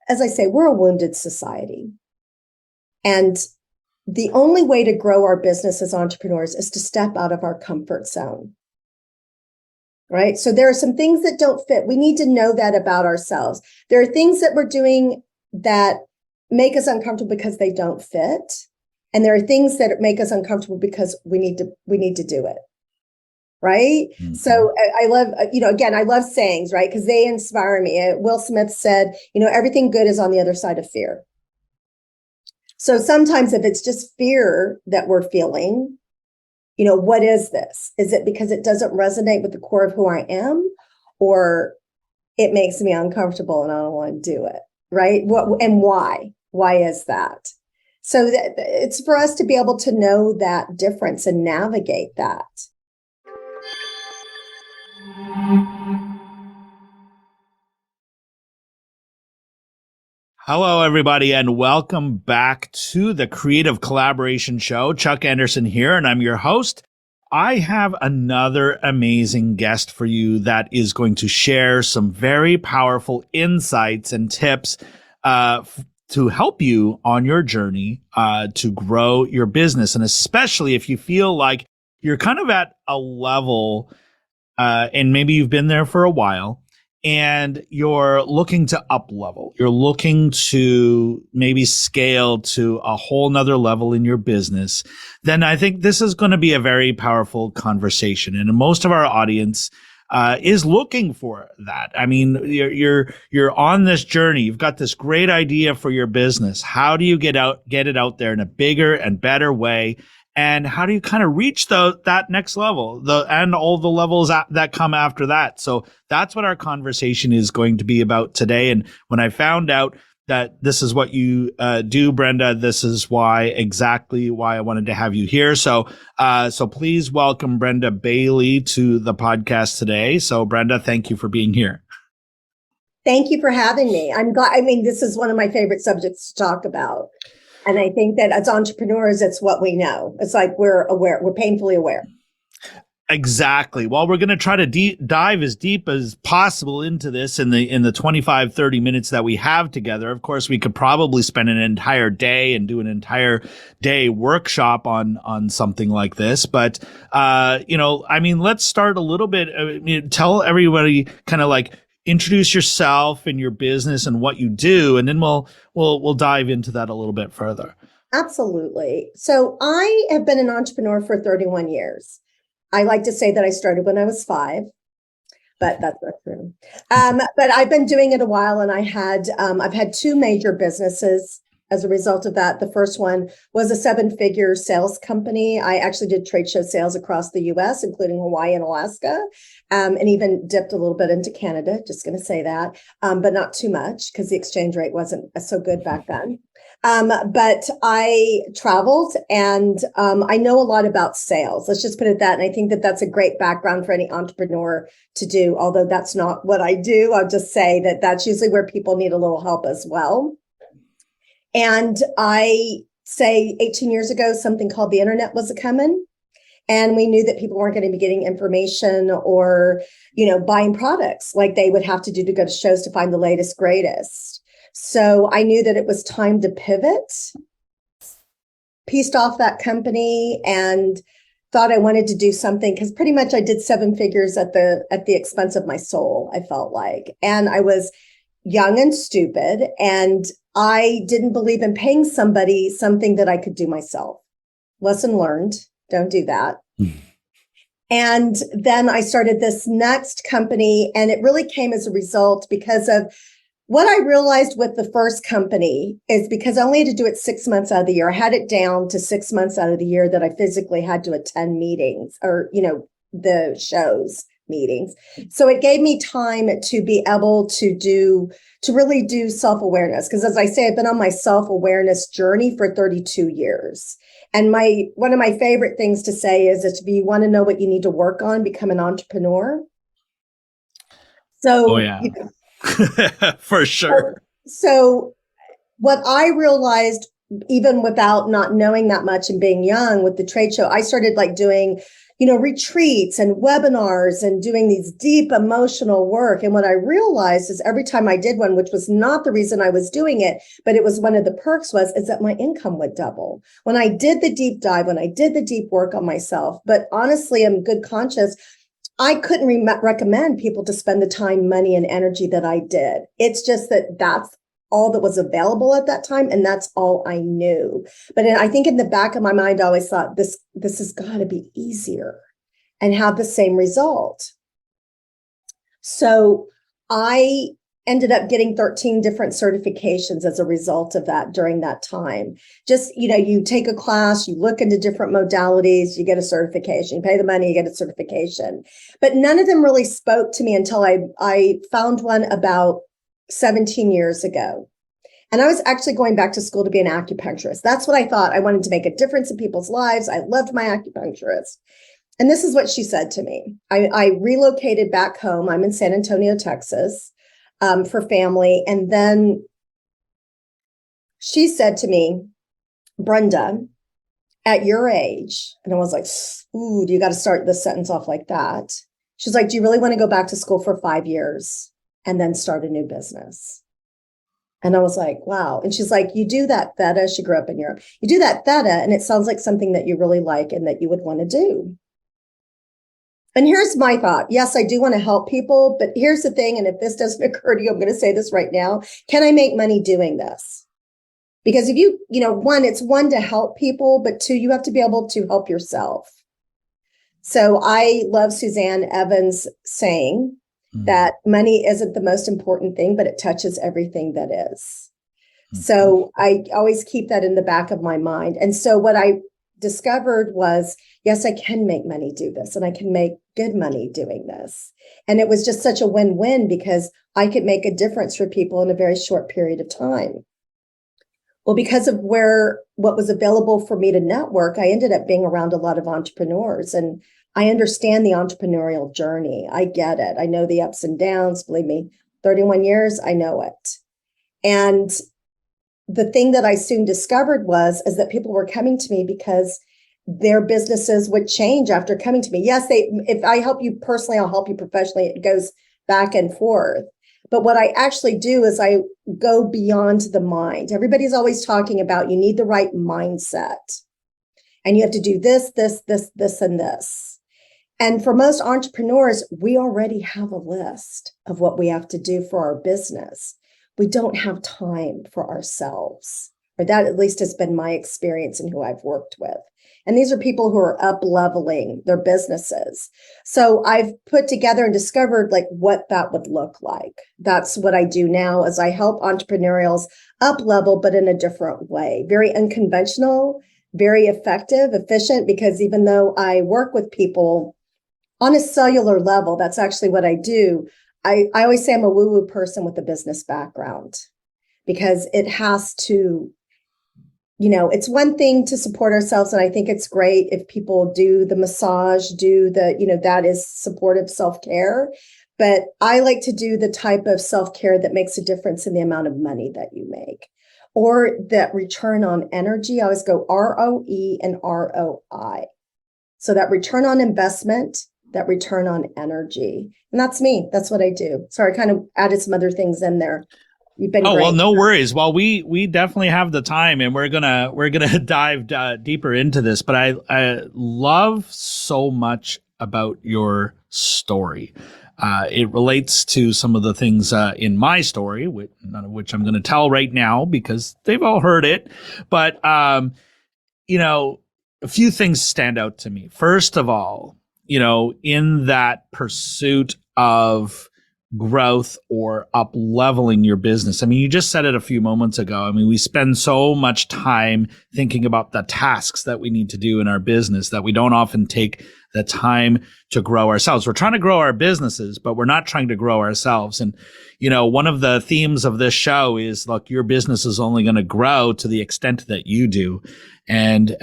as I say, we're a wounded society. And the only way to grow our business as entrepreneurs is to step out of our comfort zone. Right? So there are some things that don't fit. We need to know that about ourselves. There are things that we're doing that make us uncomfortable because they don't fit. And there are things that make us uncomfortable because we need to do it. Right? Mm-hmm. So I love, again, I love sayings, right? Because they inspire me. Will Smith said, everything good is on the other side of fear. So sometimes if it's just fear that we're feeling, what is this? Is it because it doesn't resonate with the core of who I am, or it makes me uncomfortable and I don't want to do it, right? What and why? Why is that? So it's for us to be able to know that difference and navigate that. Hello, everybody, and welcome back to the Creative Collaboration Show. Chuck Anderson here, and I'm your host. I have another amazing guest for you that is going to share some very powerful insights and tips to help you on your journey to grow your business. And especially if you feel like you're kind of at a level and maybe you've been there for a while, and you're looking to up level, you're looking to maybe scale to a whole nother level in your business, then I think this is going to be a very powerful conversation. And most of our audience is looking for that. I mean, you're on this journey. You've got this great idea for your business. How do you get it out there in a bigger and better way? And how do you kind of reach that next level, and all the levels that come after that? So that's what our conversation is going to be about today. And when I found out that this is what you do, Brenda, this is exactly why I wanted to have you here. So please welcome Brenda Bailey to the podcast today. So Brenda, thank you for being here. Thank you for having me. I'm glad. I mean, this is one of my favorite subjects to talk about. And I think that as entrepreneurs, it's what we know. It's like we're aware, we're painfully aware. Exactly. Well, we're going to try to dive as deep as possible into this in the 25, 30 minutes that we have together. Of course, we could probably spend an entire day and do an entire day workshop on something like this. But, let's start a little bit. Tell everybody kind of like, introduce yourself and your business and what you do, and then we'll dive into that a little bit further. Absolutely. So I have been an entrepreneur for 31 years. I like to say that I started when I was 5, but that's not true. But I've been doing it a while, and I've had 2 major businesses as a result of that. The first one was a 7-figure sales company. I actually did trade show sales across the US, including Hawaii and Alaska, and even dipped a little bit into Canada, just going to say that, but not too much because the exchange rate wasn't so good back then. But I traveled, and I know a lot about sales. Let's just put it that. And I think that that's a great background for any entrepreneur to do, although that's not what I do. I'll just say that that's usually where people need a little help as well. And I say 18 years ago, something called the internet was a-coming. And we knew that people weren't going to be getting information or, buying products like they would have to do to go to shows to find the latest, greatest. So I knew that it was time to pivot, pieced off that company, and thought I wanted to do something, because pretty much I did 7 figures at the expense of my soul, I felt like. And I was young and stupid, and I didn't believe in paying somebody something that I could do myself. Lesson learned. Don't do that. And then I started this next company, and it really came as a result because of what I realized with the first company is because I only had to do it 6 months out of the year. I had it down to 6 months out of the year that I physically had to attend meetings or, the shows meetings. So it gave me time to be able to really do self-awareness. Because as I say, I've been on my self-awareness journey for 32 years. And one of my favorite things to say is if you want to know what you need to work on, become an entrepreneur. So, oh, yeah. For sure. So what I realized, even without not knowing that much and being young with the trade show, I started doing retreats and webinars and doing these deep emotional work. And what I realized is every time I did one, which was not the reason I was doing it, but it was one of the perks is that my income would double when I did the deep dive, when I did the deep work on myself. But honestly, I'm good conscious. I couldn't recommend people to spend the time, money, and energy that I did. It's just that that's all that was available at that time, and that's all I knew. But I think in the back of my mind, I always thought this has got to be easier and have the same result. So I ended up getting 13 different certifications as a result of that during that time. Just, you take a class, you look into different modalities, you get a certification, you pay the money, you get a certification. But none of them really spoke to me until I found one about 17 years ago. And I was actually going back to school to be an acupuncturist. That's what I thought. I wanted to make a difference in people's lives. I loved my acupuncturist. And this is what she said to me. I relocated back home. I'm in San Antonio, Texas, for family. And then she said to me, Brenda, at your age, and I was like, ooh, you got to start this sentence off like that. She's like, do you really want to go back to school for 5 years and then start a new business? And I was like, wow. And she's like, you do that theta. She grew up in Europe. You do that theta, and it sounds like something that you really like and that you would want to do. And here's my thought. Yes, I do want to help people, but here's the thing. And if this doesn't occur to you, I'm going to say this right now. Can I make money doing this? Because if one, it's one to help people, but two, you have to be able to help yourself. So I love Suzanne Evans saying that money isn't the most important thing, but it touches everything that is. So I always keep that in the back of my mind. And so what I discovered was, yes, I can make money do this, and I can make good money doing this. And it was just such a win-win because I could make a difference for people in a very short period of time. Well, because of what was available for me to network, I ended up being around a lot of entrepreneurs, and I understand the entrepreneurial journey. I get it. I know the ups and downs. Believe me, 31 years, I know it. And the thing that I soon discovered is that people were coming to me because their businesses would change after coming to me. Yes, if I help you personally, I'll help you professionally. It goes back and forth. But what I actually do is I go beyond the mind. Everybody's always talking about you need the right mindset. And you have to do this, this, this, this, and this. And for most entrepreneurs, we already have a list of what we have to do for our business. We don't have time for ourselves, or that at least has been my experience and who I've worked with. And these are people who are up-leveling their businesses. So I've put together and discovered what that would look like. That's what I do now is I help entrepreneurials up-level, but in a different way. Very unconventional, very effective, efficient, because even though I work with people on a cellular level, that's actually what I do. I always say I'm a woo-woo person with a business background because it has to, it's one thing to support ourselves. And I think it's great if people do the massage, that is supportive self-care. But I like to do the type of self-care that makes a difference in the amount of money that you make or that return on energy. I always go ROE and ROI. So that return on investment, that return on energy. And that's me. That's what I do. Sorry, I kind of added some other things in there. You've been great. Well, no worries. Well, we definitely have the time, and we're gonna dive deeper into this. But I love so much about your story. It relates to some of the things in my story, none of which I'm going to tell right now because they've all heard it. But a few things stand out to me. First of all, in that pursuit of growth or up leveling your business. I mean, you just said it a few moments ago. I mean, we spend so much time thinking about the tasks that we need to do in our business that we don't often take the time to grow ourselves. We're trying to grow our businesses, but we're not trying to grow ourselves. And, one of the themes of this show is, look, your business is only going to grow to the extent that you do. And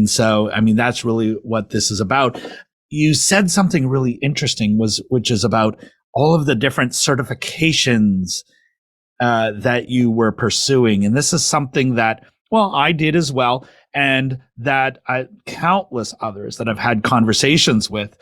so, I mean, that's really what this is about. You said something really interesting, which is about all of the different certifications that you were pursuing. And this is something that, I did as well. and that countless others that I've had conversations with,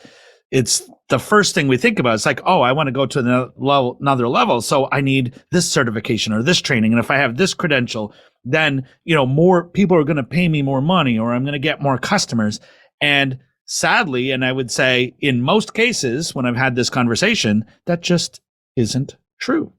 it's the first thing we think about. It's like, oh, I want to go to another level. So I need this certification or this training. And if I have this credential, then, more people are going to pay me more money, or I'm going to get more customers. And sadly, and I would say in most cases, when I've had this conversation, that just isn't true.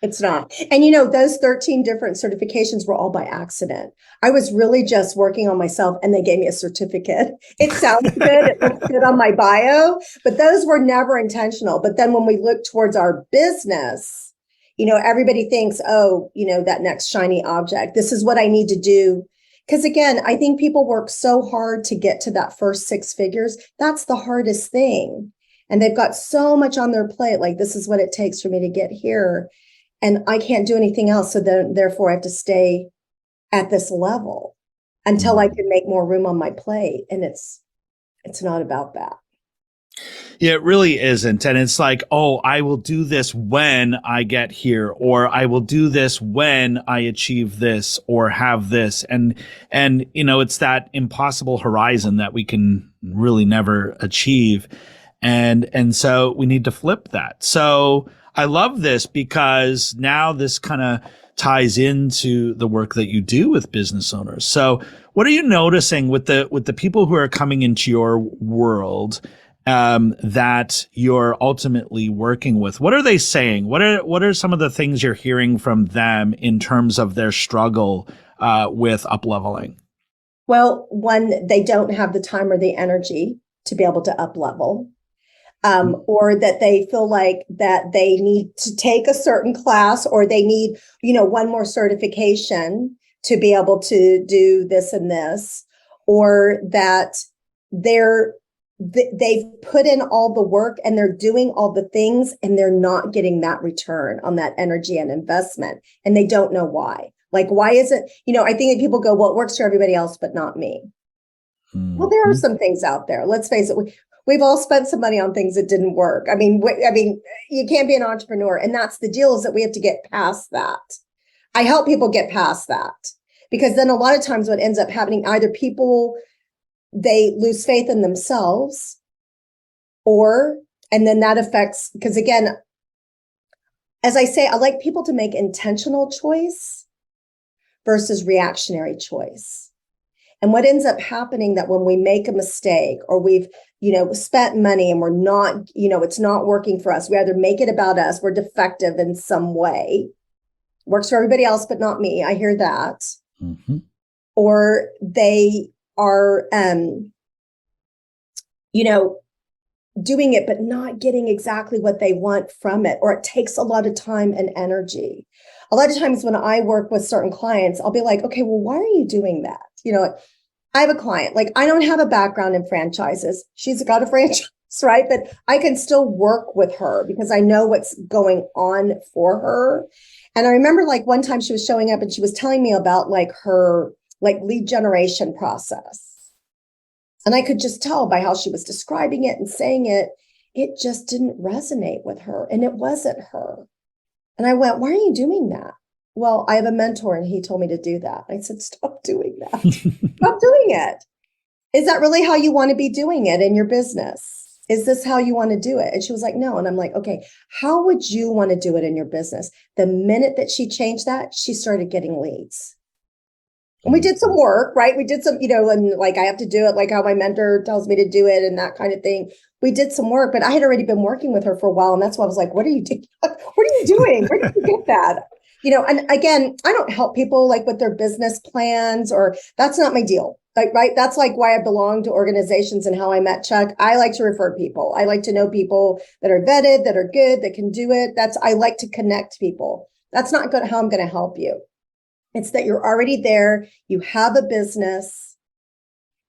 It's not. And those 13 different certifications were all by accident. I was really just working on myself and they gave me a certificate. It sounds good. It looks good on my bio, but those were never intentional. But then when we look towards our business, everybody thinks, oh, that next shiny object, this is what I need to do. Because again, I think people work so hard to get to that first 6 figures. That's the hardest thing. And they've got so much on their plate. Like, this is what it takes for me to get here. And I can't do anything else. So then, therefore, I have to stay at this level until I can make more room on my plate. And it's not about that. Yeah, it really isn't. And it's like, oh, I will do this when I get here, or I will do this when I achieve this or have this. And it's that impossible horizon that we can really never achieve. And so we need to flip that. So I love this because now this kind of ties into the work that you do with business owners. So what are you noticing with the people who are coming into your world that you're ultimately working with? What are they saying? What are some of the things you're hearing from them in terms of their struggle with up-leveling? Well, one, they don't have the time or the energy to be able to up-level. Or that they feel like that they need to take a certain class, or they need, one more certification to be able to do this and this, or that they've put in all the work and they're doing all the things and they're not getting that return on that energy and investment. And they don't know why. Like, why is it, I think that people go, well, it works for everybody else, but not me. Mm-hmm. Well, there are some things out there. Let's face it. We've all spent some money on things that didn't work. I mean, you can't be an entrepreneur. And that's the deal, is that we have to get past that. I help people get past that, because then a lot of times what ends up happening, either people, they lose faith in themselves, and then that affects, because again, as I say, I like people to make intentional choice versus reactionary choice. And what ends up happening, that when we make a mistake, or we've, spent money and we're not, it's not working for us, we either make it about us, we're defective in some way, works for everybody else, but not me. I hear that. Mm-hmm. Or they are, doing it, but not getting exactly what they want from it, or it takes a lot of time and energy. A lot of times when I work with certain clients, I'll be like, okay, well, why are you doing that? I have a client, like, I don't have a background in franchises. She's got a franchise, right? But I can still work with her because I know what's going on for her. And I remember, like, one time she was showing up and she was telling me about her lead generation process. And I could just tell by how she was describing it and saying it, it just didn't resonate with her. And it wasn't her. And I went, why are you doing that? Well, I have a mentor and he told me to do that. I said, stop doing that. Stop doing it. Is that really how you want to be doing it in your business? Is this how you want to do it? And she was like, no. And I'm like, okay, how would you want to do it in your business? The minute that she changed that, she started getting leads. And we did some work, right? We did some, and like, I have to do it like how my mentor tells me to do it and that kind of thing. We did some work, but I had already been working with her for a while. And that's why I was like, what are you doing? What are you doing? Where did you get that? And again, I don't help people like with their business plans, or that's not my deal. Like, right. That's like why I belong to organizations and how I met Chuck. I like to refer people. I like to know people that are vetted, that are good, that can do it. I like to connect people. That's not how I'm going to help you. It's that you're already there. You have a business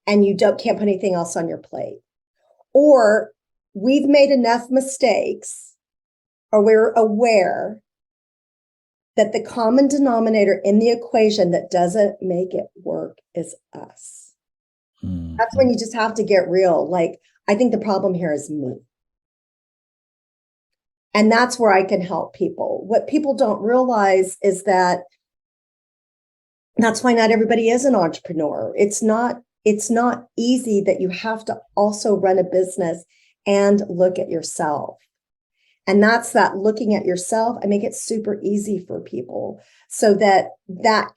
and you can't put anything else on your plate. Or we've made enough mistakes, or we're aware that the common denominator in the equation that doesn't make it work is us. Mm-hmm. That's when you just have to get real. Like, I think the problem here is me. And that's where I can help people. What people don't realize is that That's why not everybody is an entrepreneur. It's not easy that you have to also run a business and look at yourself. And that's that looking at yourself. I make it super easy for people so that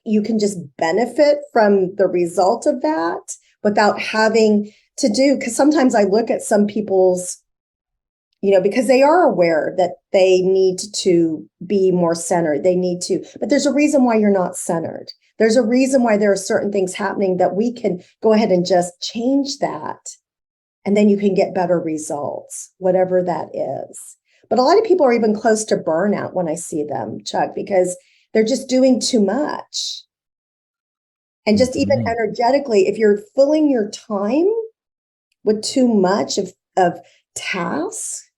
you can just benefit from the result of that without having to do, because sometimes I look at some people's, because they are aware that they need to be more centered. But there's a reason why you're not centered. There's a reason why there are certain things happening that we can go ahead and just change that. And then you can get better results, whatever that is. But a lot of people are even close to burnout when I see them, Chuck, because they're just doing too much. And just even energetically, if you're filling your time with too much of tasks,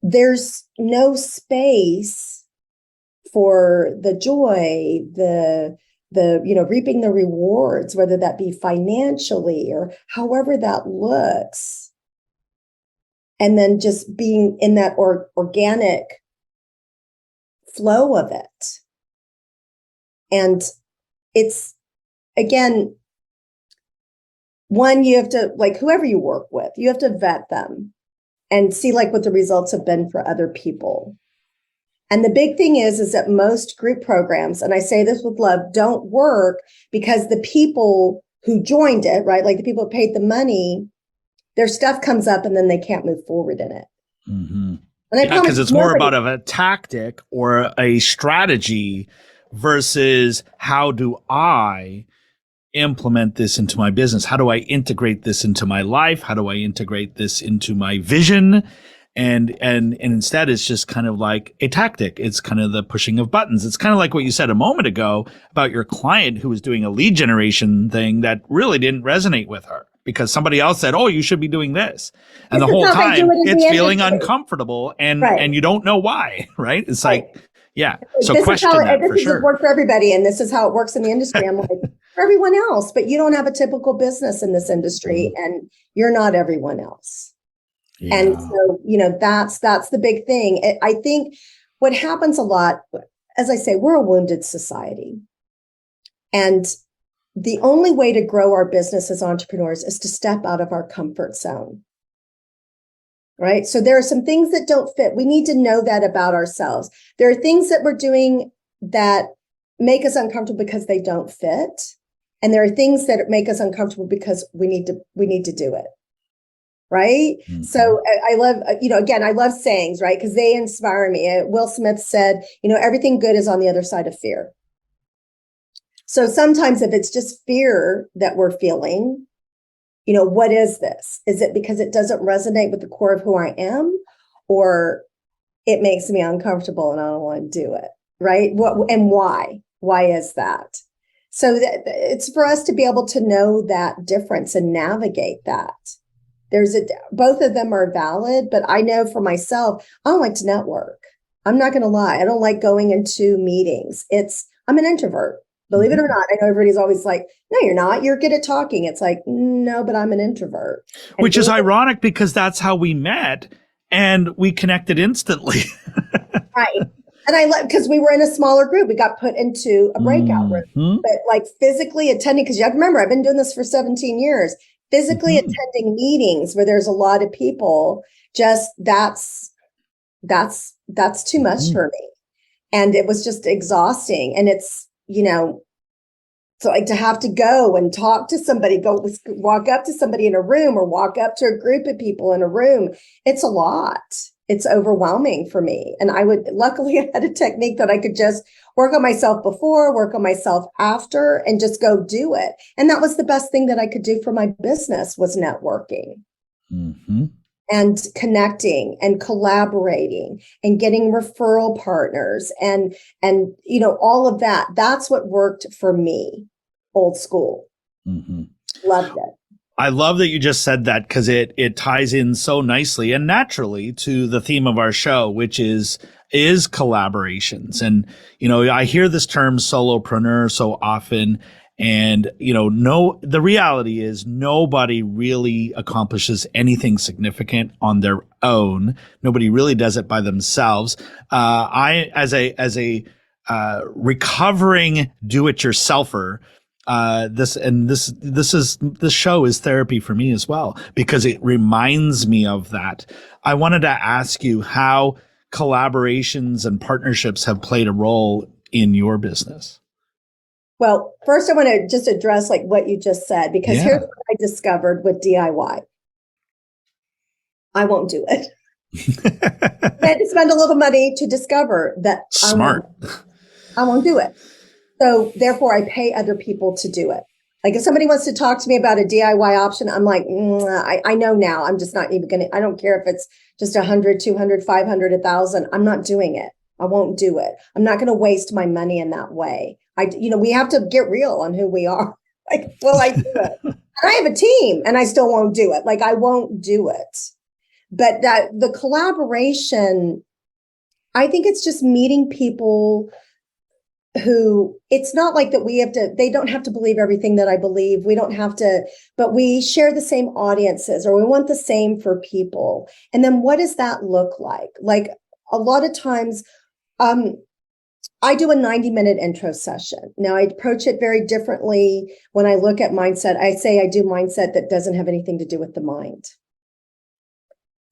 there's no space for the joy, the reaping the rewards, whether that be financially or however that looks. And then just being in that organic flow of it. And it's, again, one, you have to, whoever you work with, you have to vet them and see what the results have been for other people. And the big thing is that most group programs, and I say this with love, don't work because the people who joined it, right, the people who paid the money, their stuff comes up and then they can't move forward in it. Mm-hmm. And because it's more about a tactic or a strategy versus how do I implement this into my business? How do I integrate this into my life? How do I integrate this into my vision? And instead, it's just kind of like a tactic. It's kind of the pushing of buttons. It's kind of like what you said a moment ago about your client who was doing a lead generation thing that really didn't resonate with her because somebody else said, "Oh, you should be doing this," and the whole time it's feeling uncomfortable, and you don't know why. Right? It's yeah. So this question that for sure. This works for everybody, and this is how it works in the industry. I'm like, for everyone else, but you don't have a typical business in this industry, and you're not everyone else. Yeah. And so, that's the big thing. I think what happens a lot, as I say, we're a wounded society. And the only way to grow our business as entrepreneurs is to step out of our comfort zone. Right? So there are some things that don't fit. We need to know that about ourselves. There are things that we're doing that make us uncomfortable because they don't fit. And there are things that make us uncomfortable because we need to do it. Right. Mm-hmm. So I love, again, I love sayings, right? Because they inspire me. Will Smith said, everything good is on the other side of fear. So sometimes if it's just fear that we're feeling, what is this? Is it because it doesn't resonate with the core of who I am, or it makes me uncomfortable and I don't want to do it? Right. And why? Why is that? So that it's for us to be able to know that difference and navigate that. Both of them are valid, but I know for myself, I don't like to network. I'm not going to lie. I don't like going into meetings. I'm an introvert, believe it or not. I know everybody's always like, no, you're not. You're good at talking. It's like, no, but I'm an introvert. Which is ironic because that's how we met and we connected instantly. Right. And I love, because we were in a smaller group, we got put into a breakout room, but physically attending, because you have to remember, I've been doing this for 17 years. Physically attending meetings where there's a lot of people, just that's too much for me. And it was just exhausting. And it's, so to have to go and talk to somebody, walk up to somebody in a room or walk up to a group of people in a room, it's a lot. It's overwhelming for me. And luckily I had a technique that I could just work on myself before, work on myself after, and just go do it. And that was the best thing that I could do for my business was networking and connecting and collaborating and getting referral partners and all of that. That's what worked for me, old school. Loved it. I love that you just said that because it ties in so nicely and naturally to the theme of our show, which is collaborations. And, I hear this term solopreneur so often. And, the reality is nobody really accomplishes anything significant on their own. Nobody really does it by themselves. I, as a recovering do-it-yourselfer. This show is therapy for me as well, because it reminds me of that. I wanted to ask you how collaborations and partnerships have played a role in your business. Well, first I want to just address like what you just said, because here's what I discovered with DIY. I won't do it. I had to spend a little money to discover that Smart. I won't do it. So therefore I pay other people to do it. Like if somebody wants to talk to me about a DIY option, I'm like, I know now. I'm just not even going to, I don't care if it's just 100, 200, 500, 1,000. I'm not doing it. I won't do it. I'm not going to waste my money in that way. We have to get real on who we are. Like, will I do it? And I have a team and I still won't do it. Like I won't do it. But that the collaboration, I think it's just meeting people who, it's not like that they don't have to believe everything that I believe. We don't have to, but we share the same audiences, or we want the same for people. And then what does that look like? Like a lot of times, I do a 90-minute intro session. Now I approach it very differently. When I look at mindset, I say I do mindset that doesn't have anything to do with the mind.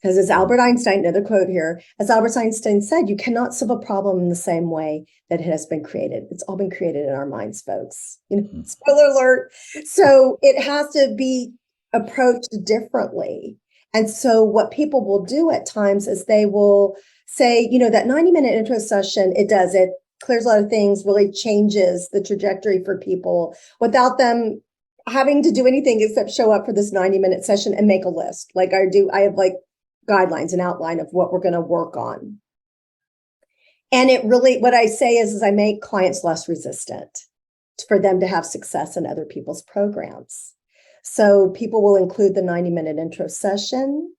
Because as Albert Einstein, another quote here, as Albert Einstein said, you cannot solve a problem in the same way that it has been created. It's all been created in our minds, folks. Spoiler alert. So it has to be approached differently. And so what people will do at times is they will say, that 90-minute intro session, it clears a lot of things, really changes the trajectory for people without them having to do anything except show up for this 90-minute session and make a list. Like I do, I have like guidelines, an outline of what we're going to work on. And it really, what I say is I make clients less resistant for them to have success in other people's programs. So people will include the 90-minute intro session.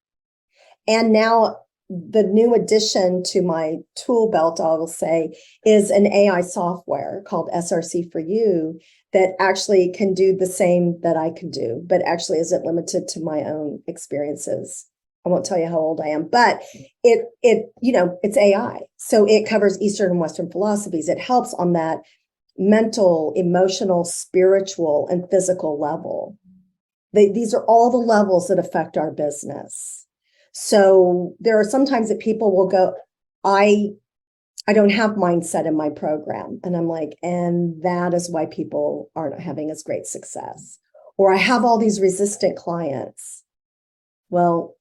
And now the new addition to my tool belt, I will say, is an AI software called SRC for You that actually can do the same that I can do, but actually isn't limited to my own experiences. I won't tell you how old I am, but it's AI. So it covers Eastern and Western philosophies. It helps on that mental, emotional, spiritual, and physical level. These are all the levels that affect our business. So there are sometimes that people will go, I don't have mindset in my program. And I'm like, and that is why people aren't having as great success. Or I have all these resistant clients. Well,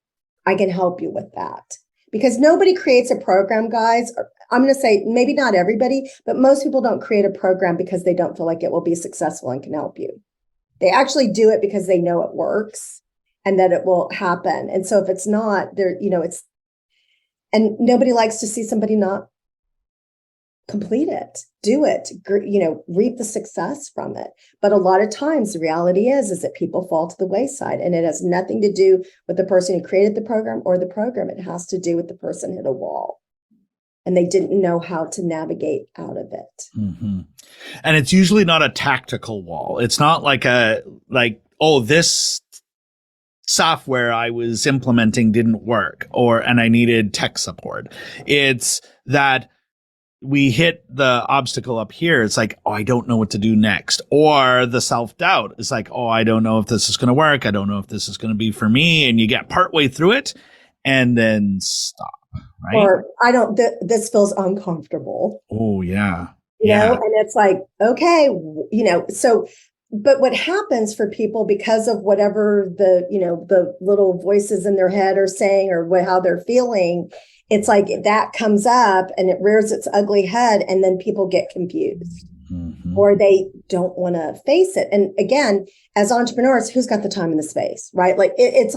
I can help you with that, because nobody creates a program, guys. I'm going to say maybe not everybody, but most people don't create a program because they don't feel like it will be successful and can help you. They actually do it because they know it works and that it will happen. And so if it's not there, and nobody likes to see somebody not complete it, do it, reap the success from it. But a lot of times the reality is that people fall to the wayside, and it has nothing to do with the person who created the program or the program. It has to do with the person hit a wall and they didn't know how to navigate out of it. Mm-hmm. And it's usually not a tactical wall. It's not like this software I was implementing didn't work, and I needed tech support. It's that we hit the obstacle up here. It's like, I don't know what to do next. Or the self-doubt. It's like, I don't know if this is going to work. I don't know if this is going to be for me. And you get partway through it and then stop, right? Or this feels uncomfortable. Oh, yeah. And it's like, okay, but what happens for people, because of whatever the little voices in their head are saying or how they're feeling, it's like that comes up and it rears its ugly head, and then people get confused. Mm-hmm. Or they don't want to face it. And again, as entrepreneurs, who's got the time and the space, right? Like it's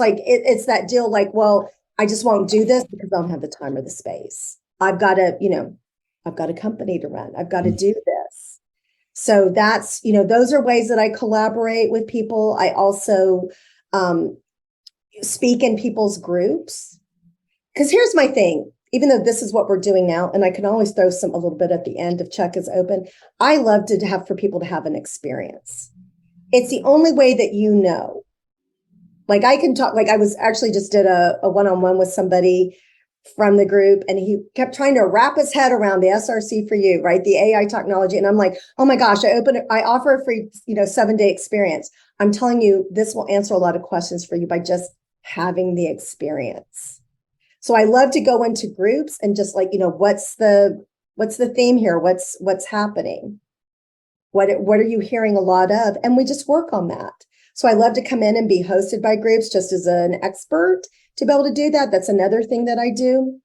that deal like, well, I just won't do this because I don't have the time or the space. I've got a company to run. I've got to do this. So that's, those are ways that I collaborate with people. I also speak in people's groups. Because here's my thing, even though this is what we're doing now, and I can always throw a little bit at the end if Chuck is open, I love to have for people to have an experience. It's the only way that like I can talk, like I was actually just did a one-on-one with somebody from the group, and he kept trying to wrap his head around the SRC for you, right? The AI technology. And I'm like, oh my gosh, I offer a free, 7-day experience. I'm telling you, this will answer a lot of questions for you by just having the experience. So I love to go into groups and just like, what's the theme here? What's happening? What are you hearing a lot of? And we just work on that. So I love to come in and be hosted by groups just as an expert to be able to do that. That's another thing that I do.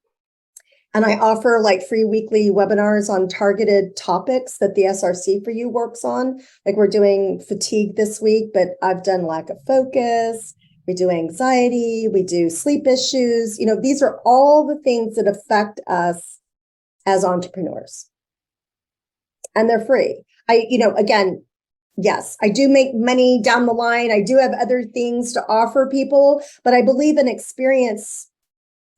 And I offer like free weekly webinars on targeted topics that the SRC for you works on. Like we're doing fatigue this week, but I've done lack of focus. We do anxiety. We do sleep issues. These are all the things that affect us as entrepreneurs. And they're free. Again, yes, I do make money down the line. I do have other things to offer people, but I believe an experience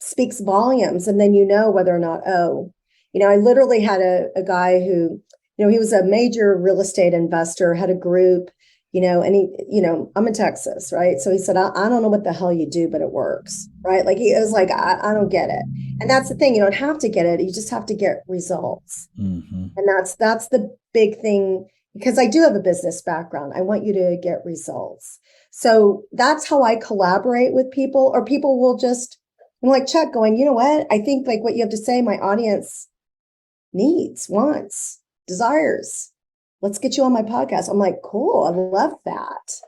speaks volumes. And then whether or not, I literally had a guy who, he was a major real estate investor, had a group, and he, I'm in Texas, right? So he said, I don't know what the hell you do, but it works, right? Like he was like, I don't get it. And that's the thing, you don't have to get it. You just have to get results. Mm-hmm. And that's the big thing, because I do have a business background. I want you to get results. So that's how I collaborate with people, or people will just, I'm like Chuck going, you know what? I think like what you have to say, my audience needs, wants, desires. Let's get you on my podcast. I'm like, cool. I love that.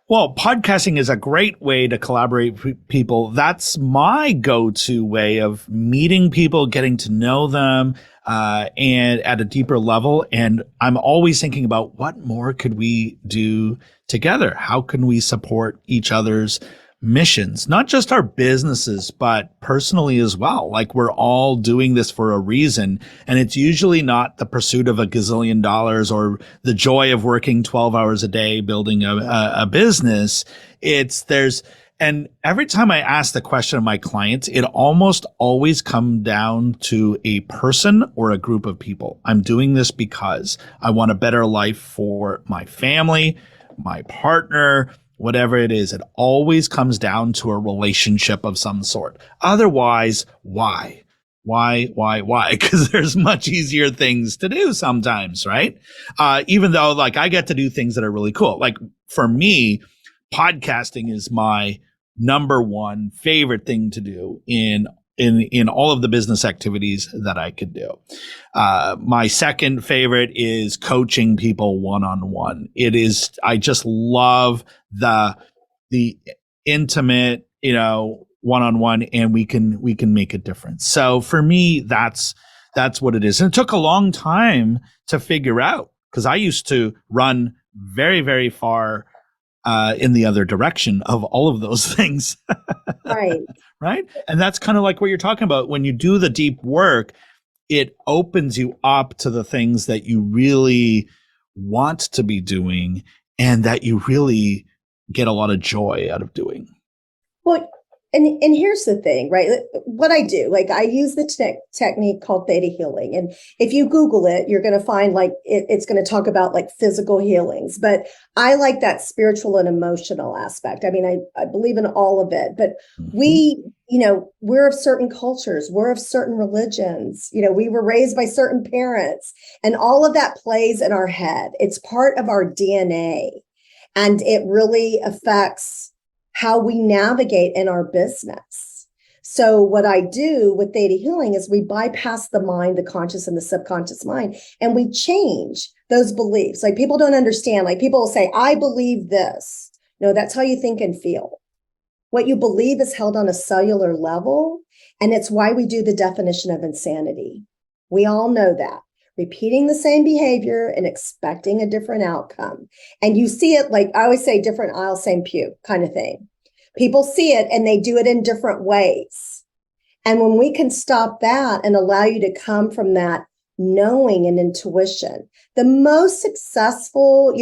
Well, podcasting is a great way to collaborate with people. That's my go-to way of meeting people, getting to know them, and at a deeper level. And I'm always thinking about what more could we do together? How can we support each other's missions, not just our businesses, but personally as well. Like we're all doing this for a reason. And it's usually not the pursuit of a gazillion dollars or the joy of working 12 hours a day building a business. And every time I ask the question of my clients, it almost always comes down to a person or a group of people. I'm doing this because I want a better life for my family, my partner, whatever it is. It always comes down to a relationship of some sort. Otherwise, why? Because there's much easier things to do sometimes, right? Even though like I get to do things that are really cool. Like for me, podcasting is my number one favorite thing to do in all of the business activities that I could do. My second favorite is coaching people one-on-one. I just love the intimate, one-on-one, and we can make a difference. So for me, that's what it is. And it took a long time to figure out, because I used to run very, very far in the other direction of all of those things. Right. Right. And that's kind of like what you're talking about. When you do the deep work, it opens you up to the things that you really want to be doing and that you really get a lot of joy out of doing. Well, and here's the thing, right? What I do, like I use the technique called theta healing. And if you Google it, you're going to find like it's going to talk about like physical healings. But I like that spiritual and emotional aspect. I mean, I believe in all of it. But we're of certain cultures, we're of certain religions. We were raised by certain parents, and all of that plays in our head. It's part of our DNA, and it really affects how we navigate in our business. So what I do with theta healing is we bypass the mind, the conscious and the subconscious mind, and we change those beliefs. Like people don't understand, like people will say, I believe this. No, that's how you think and feel. What you believe is held on a cellular level, and it's why we do the definition of insanity. We all know that. Repeating the same behavior and expecting a different outcome. And you see it, like I always say, different aisle, same pew kind of thing. People see it and they do it in different ways. And when we can stop that and allow you to come from that knowing and intuition, the most successful,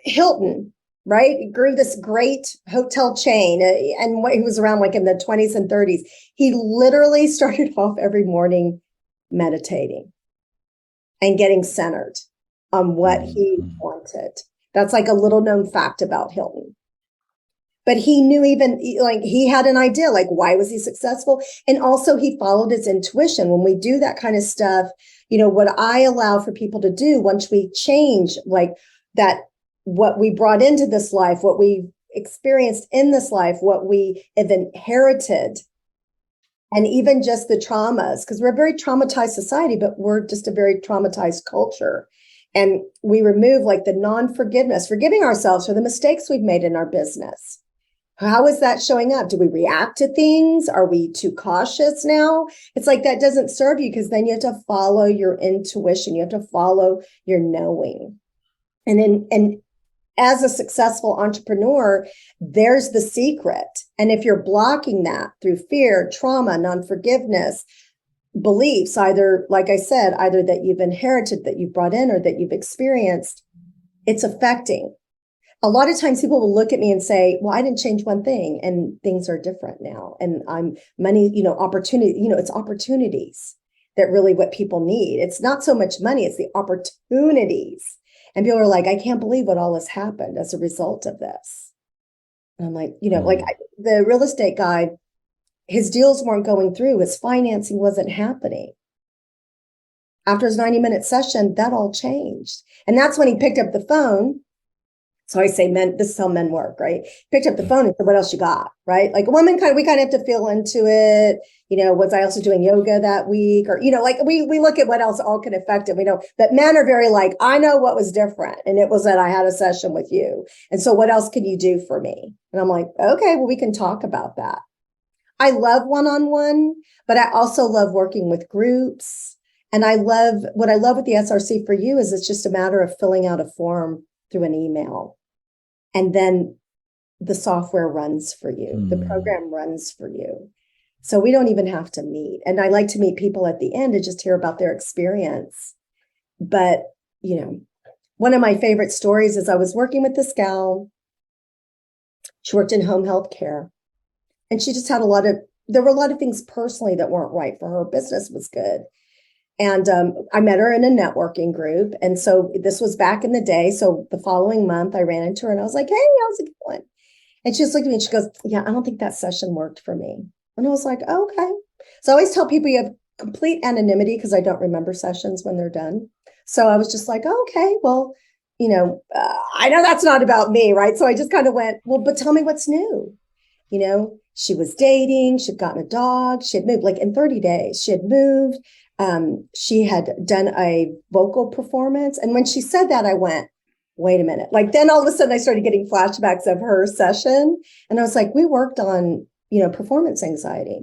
Hilton, right? He grew this great hotel chain, and he was around like in the 20s and 30s. He literally started off every morning meditating and getting centered on what he wanted. That's like a little known fact about Hilton. but he knew, even like he had an idea, like why was he successful? And also he followed his intuition. When we do that kind of stuff, what I allow for people to do once we change like that, what we brought into this life, what we experienced in this life, what we have inherited, and even just the traumas, because we're a very traumatized society, but we're just a very traumatized culture. And we remove like the non-forgiveness, forgiving ourselves for the mistakes we've made in our business. How is that showing up? Do we react to things? Are we too cautious now? It's like that doesn't serve you, because then you have to follow your intuition. You have to follow your knowing. And as a successful entrepreneur, there's the secret. And if you're blocking that through fear, trauma, non-forgiveness, beliefs, either, like I said, either that you've inherited, that you've brought in, or that you've experienced, it's affecting. A lot of times people will look at me and say, well, I didn't change one thing and things are different now. And I'm money, opportunity, it's opportunities that really what people need. It's not so much money, it's the opportunities. And people are like, I can't believe what all has happened as a result of this. And I'm like, the real estate guy, his deals weren't going through, his financing wasn't happening. After his 90-minute session, that all changed. And that's when he picked up the phone. So I say, men, this is how men work, right? Picked up the phone and said, what else you got, right? Like a woman, we kind of have to feel into it. Was I also doing yoga that week? Or, we look at what else all can affect it. We know, but men are very like, I know what was different. And it was that I had a session with you. And so what else can you do for me? And I'm like, okay, well, we can talk about that. I love one-on-one, but I also love working with groups. And what I love with the SRC for you is it's just a matter of filling out a form through an email. And then the software runs for you. The program runs for you. So we don't even have to meet. And I like to meet people at the end to just hear about their experience. But, one of my favorite stories is I was working with this gal. She worked in home health care. And she just had there were a lot of things personally that weren't right for her. Business was good. And I met her in a networking group. And so this was back in the day. So the following month, I ran into her and I was like, hey, how's it going? And she just looked at me and she goes, yeah, I don't think that session worked for me. And I was like, okay. So I always tell people you have complete anonymity because I don't remember sessions when they're done. So I was just like, okay, well, I know that's not about me, right? So I just kind of went, well, but tell me what's new. She was dating, she'd gotten a dog, she had moved like in 30 days, she had moved. She had done a vocal performance. And when she said that, I went, wait a minute. Like then all of a sudden I started getting flashbacks of her session. And I was like, we worked on, performance anxiety.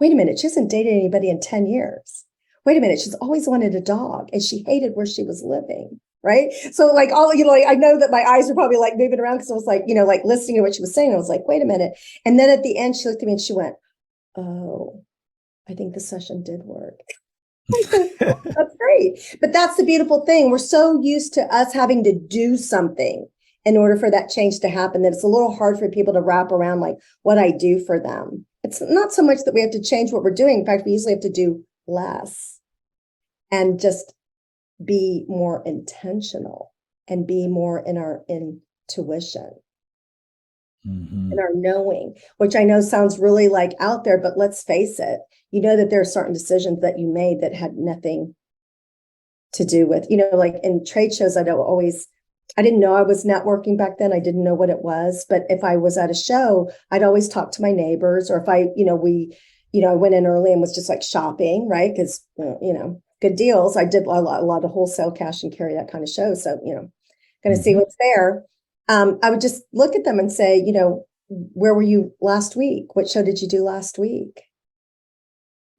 Wait a minute. She hasn't dated anybody in 10 years. Wait a minute. She's always wanted a dog and she hated where she was living. Right. So like I know that my eyes were probably like moving around because I was like, like listening to what she was saying. I was like, wait a minute. And then at the end, she looked at me and she went, oh, I think the session did work. That's great. But that's the beautiful thing. We're so used to us having to do something in order for that change to happen that it's a little hard for people to wrap around like what I do for them. It's not so much that we have to change what we're doing. In fact, we usually have to do less and just be more intentional and be more in our intuition. And our knowing, which I know sounds really like out there, but let's face it, that there are certain decisions that you made that had nothing to do with, like in trade shows, I didn't know I was networking back then. I didn't know what it was, but if I was at a show, I'd always talk to my neighbors, or if I went in early and was just like shopping, right? Because, good deals. I did a lot of wholesale cash and carry, that kind of show. So, going to see what's there. I would just look at them and say, where were you last week? What show did you do last week?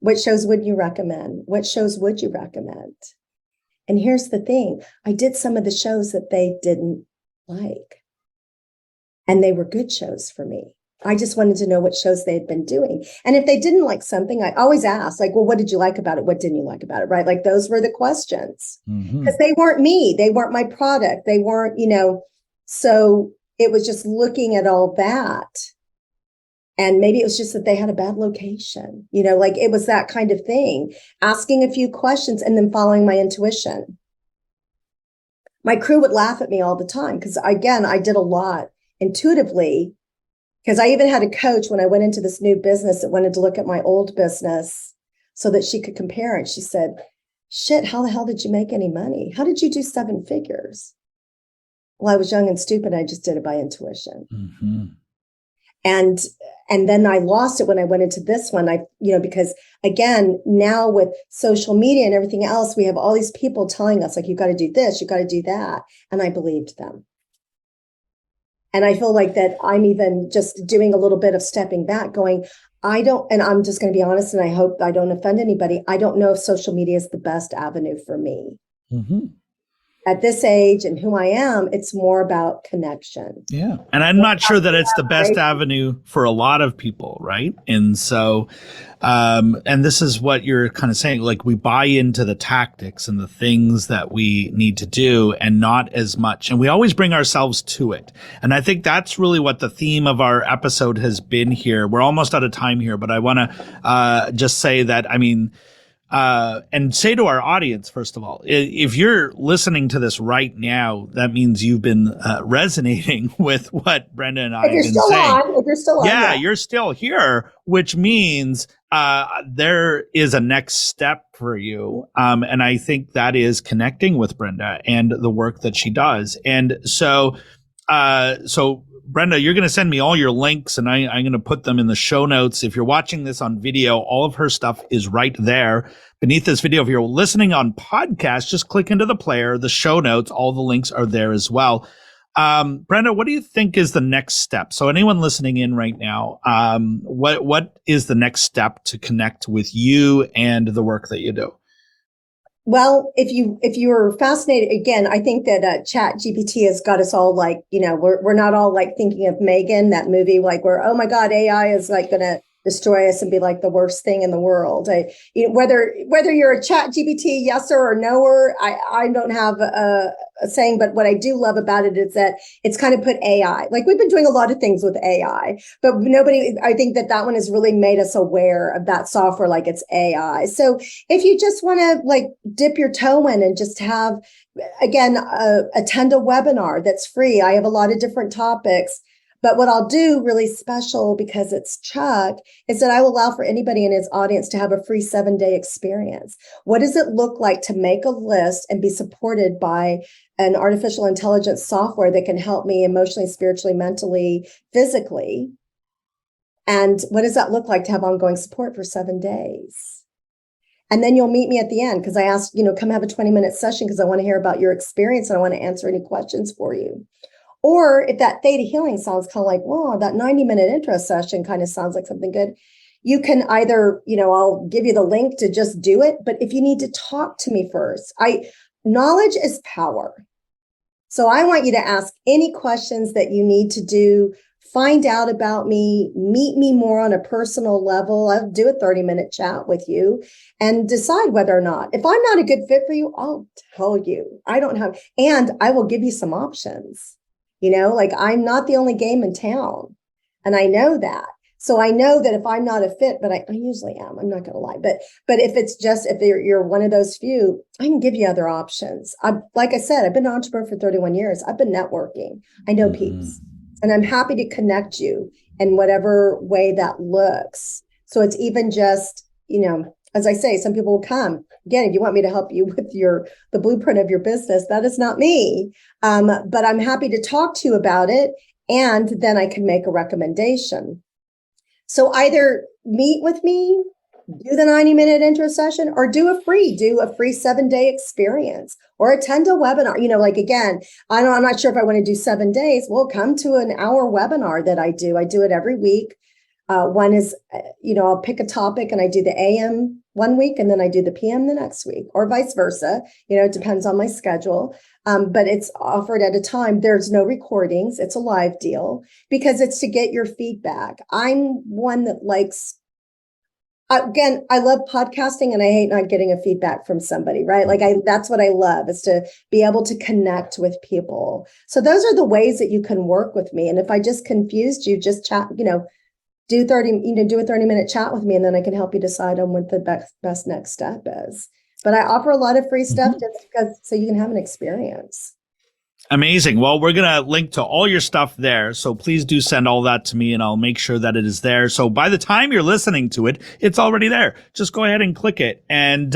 What shows would you recommend? What shows would you recommend? And here's the thing. I did some of the shows that they didn't like. And they were good shows for me. I just wanted to know what shows they had been doing. And if they didn't like something, I always ask, like, well, what did you like about it? What didn't you like about it? Right? Like those were the questions. Because they weren't me. They weren't my product. They weren't, so it was just looking at all that. And maybe it was just that they had a bad location, like it was that kind of thing, asking a few questions and then following my intuition. My crew would laugh at me all the time because, again, I did a lot intuitively Because I even had a coach when I went into this new business that wanted to look at my old business so that she could compare it. She said, shit, how the hell did you make any money? How did you do 7 figures? Well, I was young and stupid. I just did it by intuition. Mm-hmm. And then I lost it when I went into this one. Because again, now with social media and everything else, we have all these people telling us like, you got to do this, you got to do that. And I believed them. And I feel like that I'm even just doing a little bit of stepping back going, and I'm just going to be honest, and I hope I don't offend anybody. I don't know if social media is the best avenue for me. Mm-hmm. At this age and who I am, it's more about connection. Yeah. And I'm not sure that it's the best avenue for a lot of people, right? And so, and this is what you're kind of saying, like we buy into the tactics and the things that we need to do and not as much. And we always bring ourselves to it. And I think that's really what the theme of our episode has been here. We're almost out of time here, but I want to just say that, I mean, and say to our audience, first of all, if you're listening to this right now, that means you've been resonating with what Brenda and I have been saying. If you're still on, yeah, you're still here, which means there is a next step for you. And I think that is connecting with Brenda and the work that she does. And so Brenda, you're going to send me all your links and I'm going to put them in the show notes. If you're watching this on video, all of her stuff is right there beneath this video. If you're listening on podcast, just click into the player, the show notes, all the links are there as well. Brenda, what do you think is the next step? So anyone listening in right now, what is the next step to connect with you and the work that you do? Well, if you're fascinated, again, I think that Chat GPT has got us all like, we're not all like thinking of Megan, that movie, like where, oh my God, AI is like going to destroy us and be like the worst thing in the world. Whether you're a Chat GPT yeser or noer, I don't have a saying, but what I do love about it is that it's kind of put AI, like we've been doing a lot of things with AI, but I think that one has really made us aware of that software, like it's AI. So if you just want to like dip your toe in and just have, again, attend a webinar that's free. I have a lot of different topics. But what I'll do really special, because it's Chuck, is that I will allow for anybody in his audience to have a free 7-day experience. What does it look like to make a list and be supported by an artificial intelligence software that can help me emotionally, spiritually, mentally, physically? And what does that look like to have ongoing support for 7 days? And then you'll meet me at the end, because I asked, come have a 20-minute session because I want to hear about your experience and I want to answer any questions for you. Or if that theta healing sounds kind of like, whoa, that 90-minute intro session kind of sounds like something good, you can either, I'll give you the link to just do it. But if you need to talk to me first, knowledge is power. So I want you to ask any questions that you need to do, find out about me, meet me more on a personal level. I'll do a 30-minute chat with you and decide whether or not. If I'm not a good fit for you, I'll tell you. And I will give you some options. Like I'm not the only game in town. And I know that. So I know that if I'm not a fit, but I usually am, I'm not going to lie. But if you're one of those few, I can give you other options. Like I said, I've been an entrepreneur for 31 years. I've been networking. I know peeps. And I'm happy to connect you in whatever way that looks. So it's even just, as I say, some people will come. Again, if you want me to help you with the blueprint of your business, that is not me. But I'm happy to talk to you about it. And then I can make a recommendation. So either meet with me, do the 90-minute intro session, or do a free 7-day experience, or attend a webinar. Like again, I'm not sure if I want to do 7 days. Well, come to an hour webinar that I do. I do it every week. One is, I'll pick a topic and I do the AM one week and then I do the PM the next week, or vice versa. It depends on my schedule. But it's offered at a time. There's no recordings. It's a live deal because it's to get your feedback. I'm one that likes, again, I love podcasting and I hate not getting a feedback from somebody, right? Like that's what I love, is to be able to connect with people. So those are the ways that you can work with me. And if I just confused you, just chat, do a 30-minute chat with me, and then I can help you decide on what the best next step is. But I offer a lot of free stuff just because, so you can have an experience. Amazing. Well, we're going to link to all your stuff there. So please do send all that to me and I'll make sure that it is there. So by the time you're listening to it, it's already there. Just go ahead and click it. And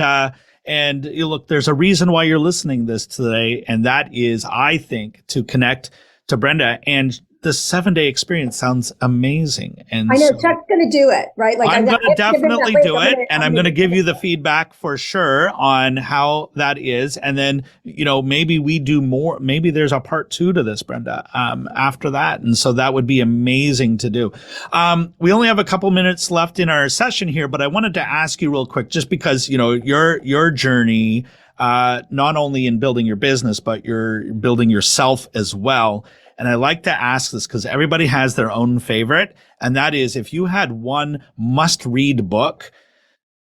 you look, there's a reason why you're listening this today. And that is, I think, to connect to Brenda. And the 7-day experience sounds amazing. And I know so Chuck's going to do it, right? Like I'm going to definitely do it. And I'm going to give you the feedback. feedback for sure on how that is. And then, maybe we do more. Maybe there's a part 2 to this, Brenda, after that. And so that would be amazing to do. We only have a couple minutes left in our session here, but I wanted to ask you real quick, just because, your journey, not only in building your business, but you're building yourself as well. And I like to ask this because everybody has their own favorite. And that is, if you had one must-read book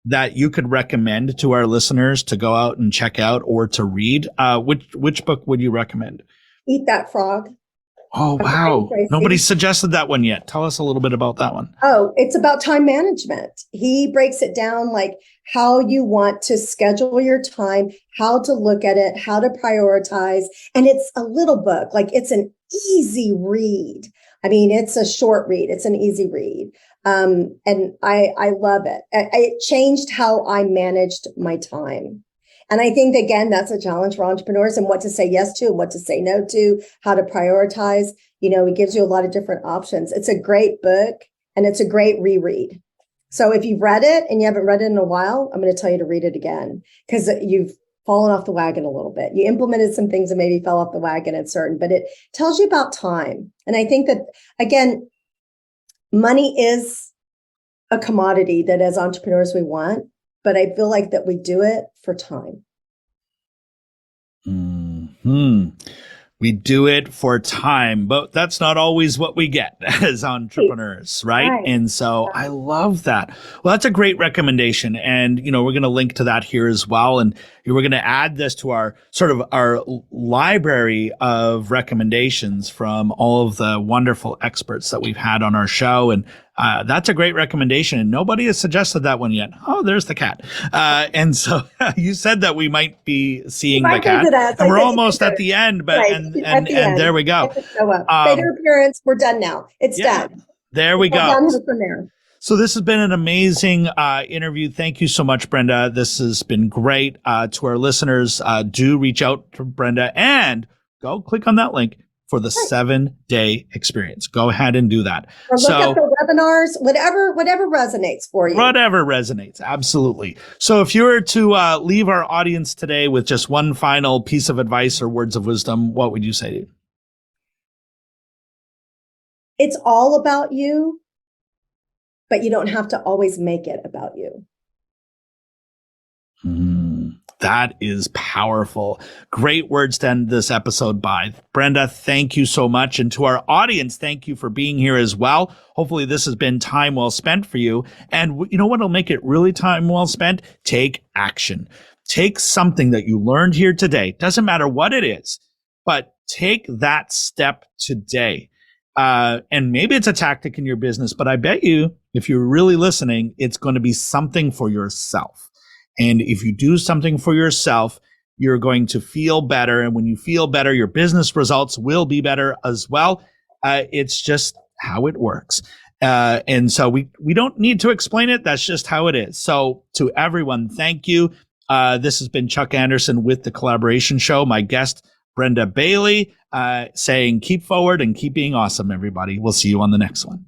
that you could recommend to our listeners to go out and check out or to read, which book would you recommend? Eat That Frog. Oh, wow. Tracy. Nobody suggested that one yet. Tell us a little bit about that one. Oh, it's about time management. He breaks it down like how you want to schedule your time, how to look at it, how to prioritize. And it's a little book, like it's an easy read. I mean, it's a short read. It's an easy read. And I love it. It changed how I managed my time. And I think, again, that's a challenge for entrepreneurs, and what to say yes to and what to say no to, how to prioritize. It gives you a lot of different options. It's a great book and it's a great reread. So if you've read it and you haven't read it in a while, I'm going to tell you to read it again because you've fallen off the wagon a little bit. You implemented some things and maybe fell off the wagon at certain, but it tells you about time. And I think that, again, money is a commodity that as entrepreneurs we want, but I feel like that we do it for time. We do it for time, but that's not always what we get as entrepreneurs, right? And so I love that. Well, that's a great recommendation. And, we're going to link to that here as well. And we're going to add this to our library of recommendations from all of the wonderful experts that we've had on our show. And that's a great recommendation. And nobody has suggested that one yet. Oh, there's the cat. And so you said that we might be seeing the cat. And we're almost at the end, but right. and there we go. Fader appearance, we're done now. It's done. There we go. Done from there. So this has been an amazing interview. Thank you so much, Brenda. This has been great. To our listeners, do reach out to Brenda and go click on that link for the 7-day experience. Go ahead and do that. Or look up the webinars, whatever resonates for you. Whatever resonates, absolutely. So if you were to leave our audience today with just one final piece of advice or words of wisdom, what would you say to you? It's all about you, but you don't have to always make it about you. That is powerful. Great words to end this episode by. Brenda, thank you so much. And to our audience, thank you for being here as well. Hopefully this has been time well spent for you. And you know what will make it really time well spent? Take action. Take something that you learned here today. Doesn't matter what it is, but take that step today. And maybe it's a tactic in your business, but I bet you, if you're really listening, it's going to be something for yourself. And if you do something for yourself, you're going to feel better. And when you feel better, your business results will be better as well. It's just how it works. And so we don't need to explain it. That's just how it is. So to everyone, thank you. This has been Chuck Anderson with The Collaboration Show. My guest, Brenda Bailey, saying keep forward and keep being awesome, everybody. We'll see you on the next one.